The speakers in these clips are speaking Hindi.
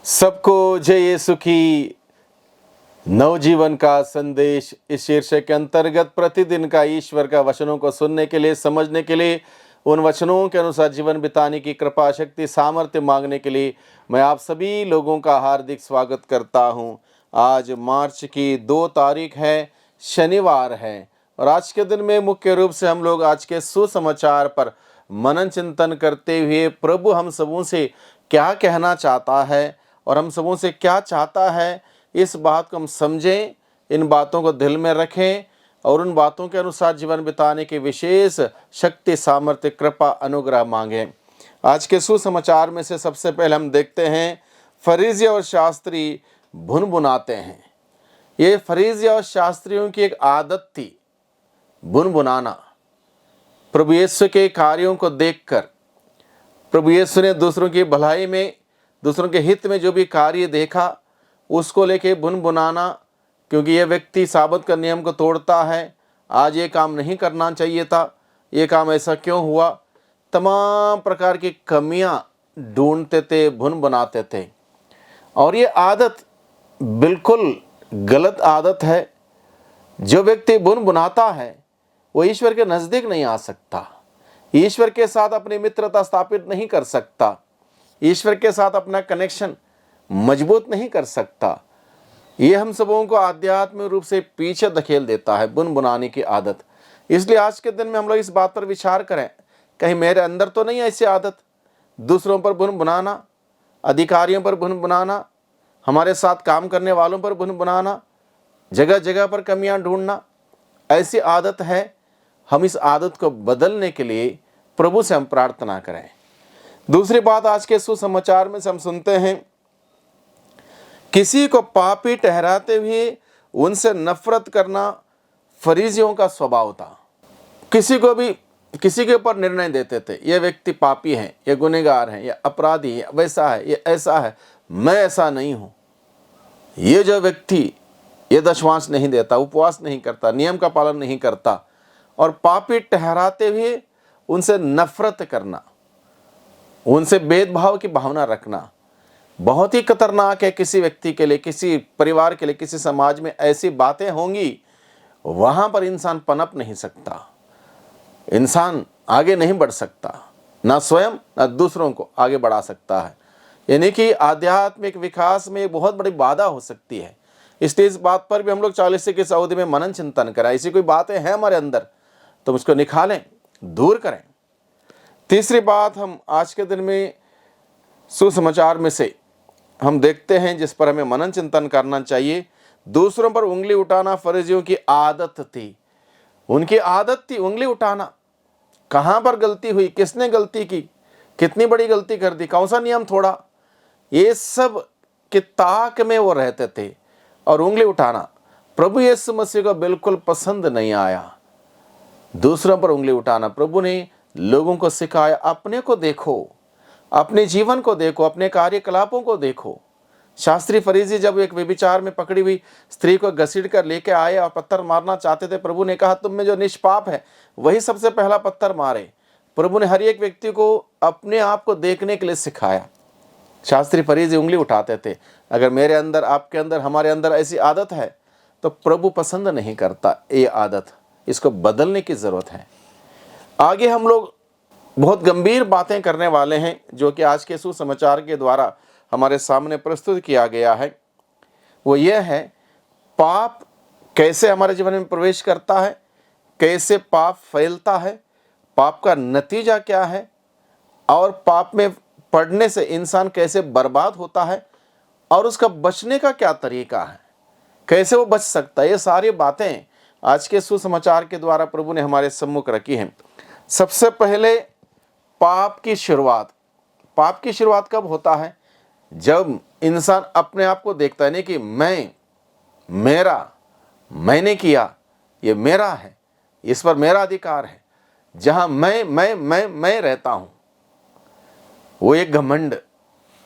सबको जय यीशु की। नवजीवन का संदेश इस शीर्षक के अंतर्गत प्रतिदिन का ईश्वर का वचनों को सुनने के लिए, समझने के लिए, उन वचनों के अनुसार जीवन बिताने की कृपा, शक्ति, सामर्थ्य मांगने के लिए मैं आप सभी लोगों का हार्दिक स्वागत करता हूं। आज मार्च की 2 तारीख है, शनिवार है, और आज के दिन में मुख्य रूप से हम लोग आज के सुसमाचार पर मनन चिंतन करते हुए प्रभु हम सबों से क्या कहना चाहता है और हम सबों से क्या चाहता है, इस बात को हम समझें, इन बातों को दिल में रखें और उन बातों के अनुसार जीवन बिताने की विशेष शक्ति, सामर्थ्य, कृपा, अनुग्रह मांगें। आज के सुसमाचार में से सबसे पहले हम देखते हैं फरीसी और शास्त्री भुनभुनाते हैं। ये फरीसी और शास्त्रियों की एक आदत थी, भुनभुनाना। प्रभु यीशु के कार्यों को देखकर प्रभु यीशु ने दूसरों की भलाई में, दूसरों के हित में जो भी कार्य देखा उसको लेके भुनभुनाना, क्योंकि ये व्यक्ति साबत का नियम को तोड़ता है, आज ये काम नहीं करना चाहिए था, ये काम ऐसा क्यों हुआ। तमाम प्रकार की कमियां ढूंढते थे, भुनभुनाते थे। और ये आदत बिल्कुल गलत आदत है। जो व्यक्ति भुनभुनाता है वो ईश्वर के नज़दीक नहीं आ सकता, ईश्वर के साथ अपनी मित्रता स्थापित नहीं कर सकता, ईश्वर के साथ अपना कनेक्शन मजबूत नहीं कर सकता। ये हम सबों को आध्यात्मिक रूप से पीछे धकेल देता है, भुनभुनाने की आदत। इसलिए आज के दिन में हम लोग इस बात पर विचार करें, कहीं मेरे अंदर तो नहीं ऐसी आदत, दूसरों पर भुनभुनाना, अधिकारियों पर भुनभुनाना, हमारे साथ काम करने वालों पर भुनभुनाना, जगह जगह पर कमियां ढूंढना, ऐसी आदत है। हम इस आदत को बदलने के लिए प्रभु से हम प्रार्थना करें। दूसरी बात आज के सुसमाचार में से हम सुनते हैं, किसी को पापी ठहराते हुए उनसे नफरत करना फरीसियों का स्वभाव था। किसी को भी किसी के ऊपर निर्णय देते थे, ये व्यक्ति पापी है, ये गुनहगार है, ये अपराधी है, वैसा है, ये ऐसा है, मैं ऐसा नहीं हूं। ये जो व्यक्ति ये दशवांश नहीं देता, उपवास नहीं करता, नियम का पालन नहीं करता, और पापी ठहराते हुए उनसे नफरत करना, उनसे भेदभाव की भावना रखना बहुत ही खतरनाक है। किसी व्यक्ति के लिए, किसी परिवार के लिए, किसी समाज में ऐसी बातें होंगी, वहां पर इंसान पनप नहीं सकता, इंसान आगे नहीं बढ़ सकता, ना स्वयं ना दूसरों को आगे बढ़ा सकता है। यानी कि आध्यात्मिक विकास में बहुत बड़ी बाधा हो सकती है। इसलिए इस बात पर भी हम लोग 40 की अवधि में मनन चिंतन करें। ऐसी कोई बातें हैं हमारे अंदर तो उसको निकालें, दूर करें। तीसरी बात हम आज के दिन में सुसमाचार में से हम देखते हैं, जिस पर हमें मनन चिंतन करना चाहिए, दूसरों पर उंगली उठाना फरीसियों की आदत थी। उनकी आदत थी उंगली उठाना। कहाँ पर गलती हुई, किसने गलती की, कितनी बड़ी गलती कर दी, कौन सा नियम थोड़ा, ये सब की ताक में वो रहते थे। और उंगली उठाना प्रभु यीशु मसीह को बिल्कुल पसंद नहीं आया। दूसरों पर उंगली उठाना, प्रभु ने लोगों को सिखाया, अपने को देखो, अपने जीवन को देखो, अपने कार्यकलापों को देखो। शास्त्री फरीसी जब एक व्यभिचार में पकड़ी हुई स्त्री को घसीट कर लेके आए और पत्थर मारना चाहते थे, प्रभु ने कहा, तुम में जो निष्पाप है वही सबसे पहला पत्थर मारे। प्रभु ने हर एक व्यक्ति को अपने आप को देखने के लिए सिखाया। शास्त्री फरीसी उंगली उठाते थे। अगर मेरे अंदर, आपके अंदर, हमारे अंदर ऐसी आदत है तो प्रभु पसंद नहीं करता। ये आदत, इसको बदलने की जरूरत है। आगे हम लोग बहुत गंभीर बातें करने वाले हैं, जो कि आज के सुसमाचार के द्वारा हमारे सामने प्रस्तुत किया गया है। वो यह है, पाप कैसे हमारे जीवन में प्रवेश करता है, कैसे पाप फैलता है, पाप का नतीजा क्या है, और पाप में पड़ने से इंसान कैसे बर्बाद होता है, और उसका बचने का क्या तरीका है, कैसे वो बच सकता है। ये सारी बातें आज के सुसमाचार के द्वारा प्रभु ने हमारे सम्मुख रखी हैं। सबसे पहले पाप की शुरुआत। पाप की शुरुआत कब होता है? जब इंसान अपने आप को देखता है, नहीं कि मैं, मेरा, मैंने किया, ये मेरा है, इस पर मेरा अधिकार है। जहां मैं रहता हूं, वो एक घमंड,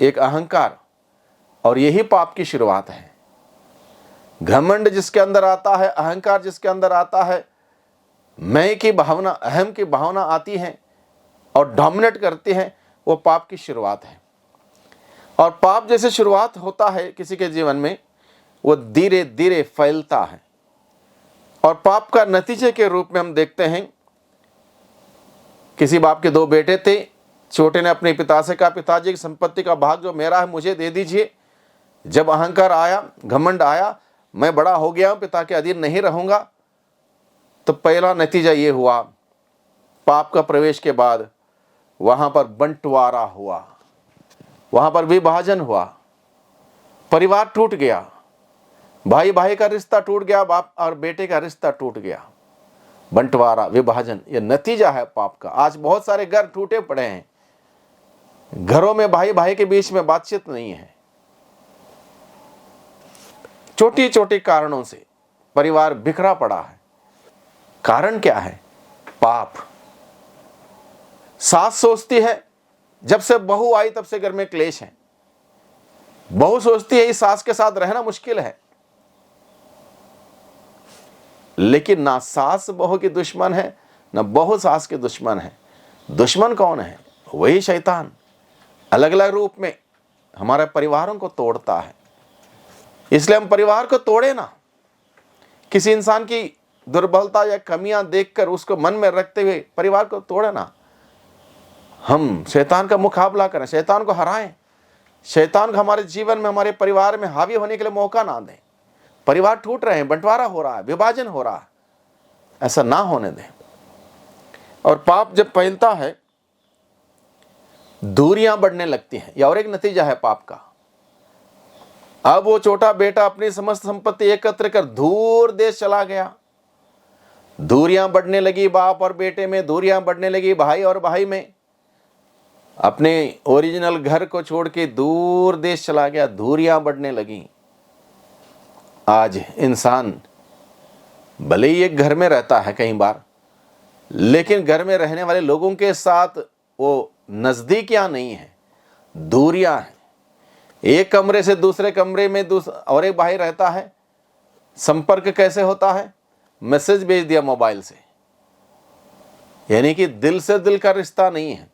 एक अहंकार, और यही पाप की शुरुआत है। घमंड जिसके अंदर आता है, अहंकार जिसके अंदर आता है, मैं की भावना, अहम की भावना आती है और डोमिनेट करती है, वो पाप की शुरुआत है। और पाप जैसे शुरुआत होता है किसी के जीवन में, वो धीरे धीरे फैलता है। और पाप का नतीजे के रूप में हम देखते हैं, किसी बाप के दो बेटे थे। छोटे ने अपने पिता से कहा, पिताजी की संपत्ति का भाग जो मेरा है मुझे दे दीजिए। जब अहंकार आया, घमंड आया, मैं बड़ा हो गया हूं, पिता के अधीन नहीं रहूंगा, तो पहला नतीजा ये हुआ, पाप का प्रवेश के बाद वहां पर बंटवारा हुआ, वहां पर विभाजन हुआ, परिवार टूट गया, भाई भाई का रिश्ता टूट गया, बाप और बेटे का रिश्ता टूट गया। बंटवारा, विभाजन, ये नतीजा है पाप का। आज बहुत सारे घर टूटे पड़े हैं, घरों में भाई भाई के बीच में बातचीत नहीं है। छोटी छोटी कारणों से परिवार बिखरा पड़ा है। कारण क्या है? पाप। सास सोचती है जब से बहू आई तब से घर में क्लेश है। बहू सोचती है इस सास के साथ रहना मुश्किल है। लेकिन ना सास बहू की दुश्मन है, ना बहू सास के दुश्मन है। दुश्मन कौन है? वही शैतान, अलग अलग रूप में हमारे परिवारों को तोड़ता है। इसलिए हम परिवार को तोड़े ना। किसी इंसान की दुर्बलता या कमियां देखकर उसको मन में रखते हुए परिवार को तोड़े ना। हम शैतान का मुकाबला करें, शैतान को हराएं। शैतान को हमारे जीवन में, हमारे परिवार में हावी होने के लिए मौका ना दें। परिवार टूट रहे हैं, बंटवारा हो रहा है, विभाजन हो रहा है, ऐसा ना होने दें। और पाप जब फैलता है, दूरियां बढ़ने लगती हैं। यह और एक नतीजा है पाप का। अब वो छोटा बेटा अपनी समस्त संपत्ति एकत्र कर दूर देश चला गया। दूरियां बढ़ने लगी, बाप और बेटे में दूरियां बढ़ने लगी, भाई और भाई में। अपने ओरिजिनल घर को छोड़ के दूर देश चला गया, दूरियां बढ़ने लगी। आज इंसान भले ही एक घर में रहता है कई बार, लेकिन घर में रहने वाले लोगों के साथ वो नजदीकियां नहीं है, दूरियां हैं। एक कमरे से दूसरे कमरे में और एक भाई रहता है, संपर्क कैसे होता है? मैसेज भेज दिया मोबाइल से, यानी कि दिल से दिल का रिश्ता नहीं है।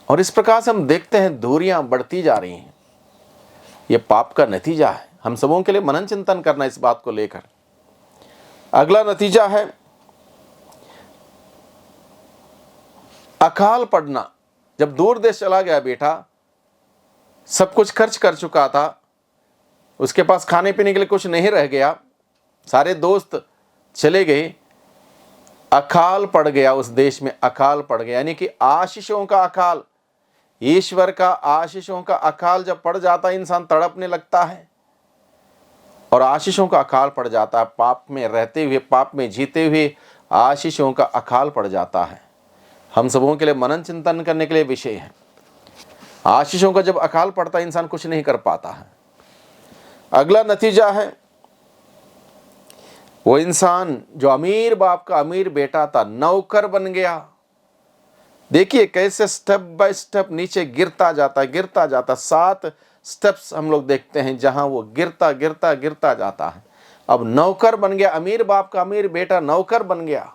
और इस प्रकार से हम देखते हैं दूरियां बढ़ती जा रही हैं। यह पाप का नतीजा है। हम सबों के लिए मनन चिंतन करना इस बात को लेकर। अगला नतीजा है अकाल पड़ना। जब दूर देश चला गया बेटा, सब कुछ खर्च कर चुका था, उसके पास खाने पीने के लिए कुछ नहीं रह गया, सारे दोस्त चले गए, अकाल पड़ गया उस देश में। अकाल पड़ गया यानी कि आशीषों का अकाल, ईश्वर का आशीषों का अकाल जब पड़ जाता है, इंसान तड़पने लगता है और आशीषों का अकाल पड़ जाता है। पाप में रहते हुए, पाप में जीते हुए आशीषों का अकाल पड़ जाता है। हम सबों के लिए मनन चिंतन करने के लिए विषय है। आशीषों का जब अकाल पड़ता है, इंसान कुछ नहीं कर पाता है। अगला नतीजा है, वो इंसान जो अमीर बाप का अमीर बेटा था, नौकर बन गया। देखिए कैसे स्टेप बाय स्टेप नीचे गिरता जाता, गिरता जाता। 7 स्टेप्स हम लोग देखते हैं जहां वो गिरता गिरता गिरता जाता है। अब नौकर बन गया, अमीर बाप का अमीर बेटा नौकर बन गया,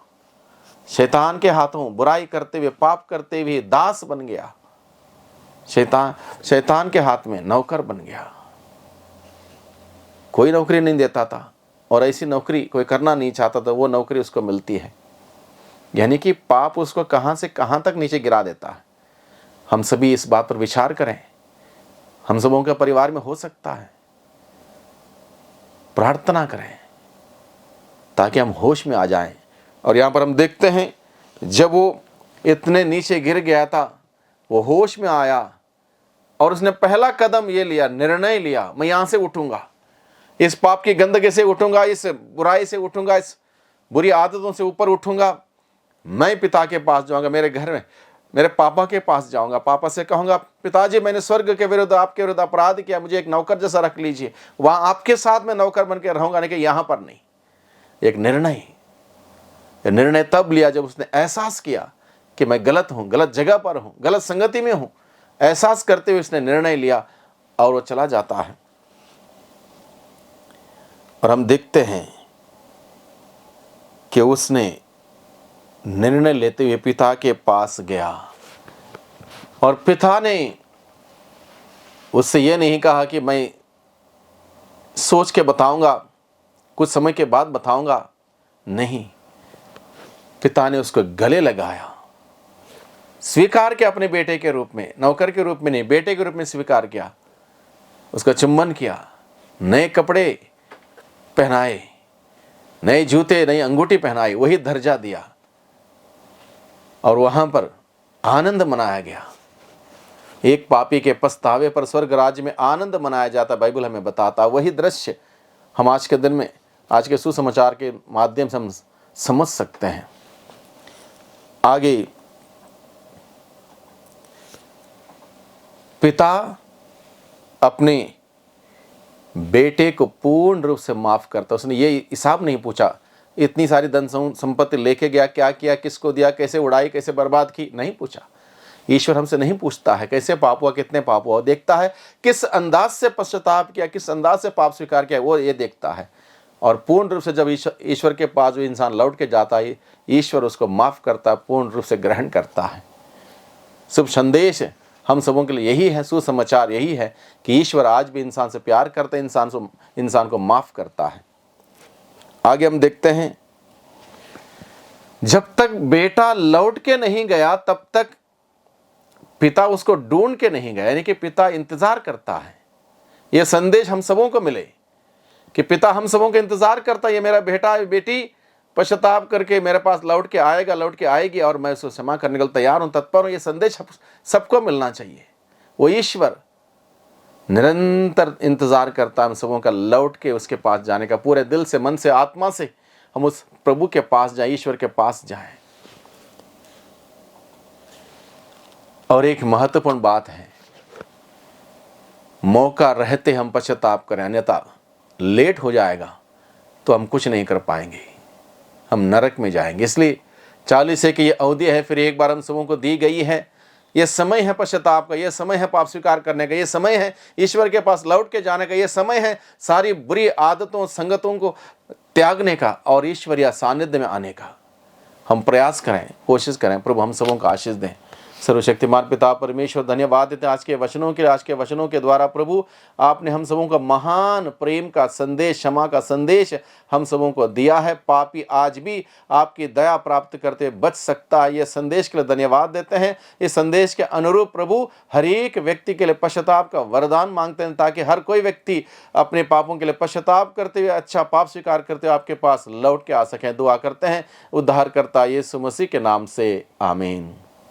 शैतान के हाथों बुराई करते हुए, पाप करते हुए दास बन गया। शैतान के हाथ में नौकर बन गया। कोई नौकरी नहीं देता था और ऐसी नौकरी कोई करना नहीं चाहता था, वो नौकरी उसको मिलती है। यानी कि पाप उसको कहां से कहां तक नीचे गिरा देता है। हम सभी इस बात पर विचार करें। हम सबों के परिवार में हो सकता है, प्रार्थना करें ताकि हम होश में आ जाएं। और यहां पर हम देखते हैं, जब वो इतने नीचे गिर गया था, वो होश में आया और उसने पहला कदम ये लिया, निर्णय लिया, मैं यहां से उठूंगा, इस पाप की गंदगी से उठूंगा, इस बुराई से उठूंगा, इस बुरी आदतों से ऊपर उठूंगा। मैं पिता के पास जाऊंगा, मेरे घर में मेरे पापा के पास जाऊंगा, पापा से कहूंगा, पिताजी मैंने स्वर्ग के विरुद्ध, आपके विरुद्ध अपराध किया, मुझे एक नौकर जैसा रख लीजिए, वहां आपके साथ मैं नौकर बन के रहूंगा, नहीं कि यहां पर नहीं। एक निर्णय तब लिया जब उसने एहसास किया कि मैं गलत हूं, गलत जगह पर हूं, गलत संगति में हूं। एहसास करते हुए उसने निर्णय लिया और वो चला जाता है। और हम देखते हैं कि उसने निर्णय लेते हुए पिता के पास गया और पिता ने उससे ये नहीं कहा कि मैं सोच के बताऊंगा, कुछ समय के बाद बताऊंगा, नहीं, पिता ने उसको गले लगाया, स्वीकार किया अपने बेटे के रूप में, नौकर के रूप में नहीं, बेटे के रूप में स्वीकार किया, उसका चुम्बन किया, नए कपड़े पहनाए, नए जूते, नई अंगूठी पहनाई, वही दर्जा दिया और वहां पर आनंद मनाया गया। एक पापी के पछतावे पर स्वर्ग राज्य में आनंद मनाया जाता, बाइबल हमें बताता। वही दृश्य हम आज के दिन में, आज के सुसमाचार के माध्यम से हम समझ सकते हैं। आगे पिता अपने बेटे को पूर्ण रूप से माफ करता। उसने ये हिसाब नहीं पूछा, इतनी सारी धन संपत्ति लेके गया, क्या किया, किसको दिया, कैसे उड़ाई, कैसे बर्बाद की, नहीं पूछा। ईश्वर हमसे नहीं पूछता है कैसे पाप हुआ, कितने पाप हुआ, देखता है किस अंदाज से पश्चाताप किया, किस अंदाज से पाप स्वीकार किया, वो ये देखता है। और पूर्ण रूप से जब ईश्वर के पास जो इंसान लौट के जाता है, ईश्वर उसको माफ करता है, पूर्ण रूप से ग्रहण करता है। शुभ संदेश हम सबों के लिए यही है, सुसमाचार यही है कि ईश्वर आज भी इंसान से प्यार करता है, इंसान को माफ करता है। आगे हम देखते हैं, जब तक बेटा लौट के नहीं गया तब तक पिता उसको ढूंढ के नहीं गया, यानी कि पिता इंतजार करता है। यह संदेश हम सबों को मिले कि पिता हम सबों का इंतजार करता है, ये मेरा बेटा बेटी पश्चाताप करके मेरे पास लौट के आएगा, लौट के आएगी और मैं उसको क्षमा करने के लिए तैयार हूं, तत्पर हूं। ये संदेश सबको मिलना चाहिए। वो ईश्वर निरंतर इंतजार करता है हम सबों का लौट के उसके पास जाने का। पूरे दिल से, मन से, आत्मा से हम उस प्रभु के पास जाएं, ईश्वर के पास जाएं। और एक महत्वपूर्ण बात है, मौका रहते हम पश्चाताप करें, अन्यथा लेट हो जाएगा तो हम कुछ नहीं कर पाएंगे, हम नरक में जाएंगे। इसलिए 40 की ये अवधि है, फिर एक बार हम सबों को दी गई है। ये समय है पश्चाताप का, ये समय है पाप स्वीकार करने का, ये समय है ईश्वर के पास लौट के जाने का, ये समय है सारी बुरी आदतों संगतों को त्यागने का और ईश्वरीय सानिध्य में आने का। हम प्रयास करें, कोशिश करें। प्रभु हम सबों का आशीष दें। सर्वशक्तिमान पिता परमेश्वर, धन्यवाद देते हैं आज के वचनों के लिए। आज के वचनों के द्वारा प्रभु आपने हम सबों का महान प्रेम का संदेश, क्षमा का संदेश हम सबों को दिया है। पापी आज भी आपकी दया प्राप्त करते बच सकता है, ये संदेश के लिए धन्यवाद देते हैं। इस संदेश के अनुरूप प्रभु हर एक व्यक्ति के लिए पश्चाताप का वरदान मांगते हैं, ताकि हर कोई व्यक्ति अपने पापों के लिए पश्चाताप करते हुए, अच्छा पाप स्वीकार करते हुए आपके पास लौट के आ सकें। दुआ करते हैं उद्धारकर्ता यीशु मसीह के नाम से, आमीन।